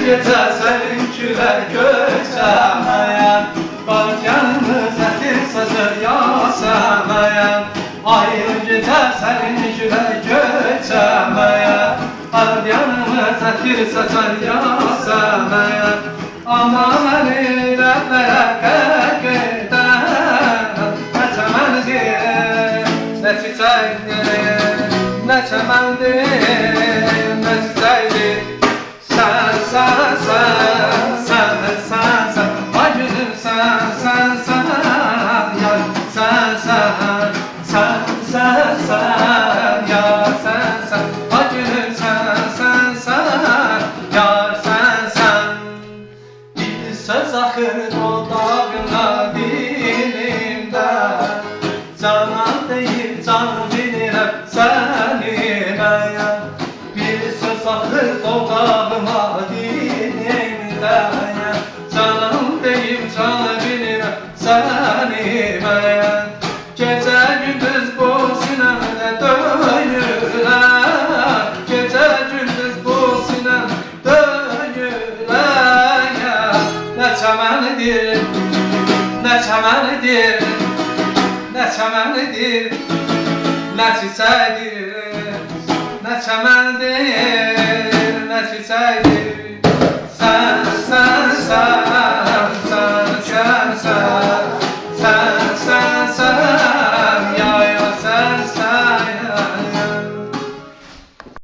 gecə sənin külər köçəməyən, Balkanımız ətir sazır yasəməyən. Ayrı gecə sənin külər köçəməyən, Balkanımız ətir sazır yasəməyən. Ama məni rəblərə qərq edən, nə çəməndir, nə çiçəkdir, nə çəməndir, nə çiçəkdir. Sən, sən, sən, sən, sən, sən, ay gülüm sən, sən, sən, yar, sən, sən, sən, sən, sən, yar, sən, sən, ay gülüm sən, sən, sən, yar, sən, sən. Bir söz axır dodağına dilimdə, canan deyib can bilirəm səni məyəm. Bir söz axır dodağıma dilimdə, canan deyib can bilirəm səni məyəm. Gecə gündüz bu sinəmdə döyürəm, gecə gündüz bu sinəmdə döyürəm. Nə çəmənidir, nə çəmənidir, nə çəmənidir, nə çiçəkdir, nə çəməndir, nə çiçəkdir. Sən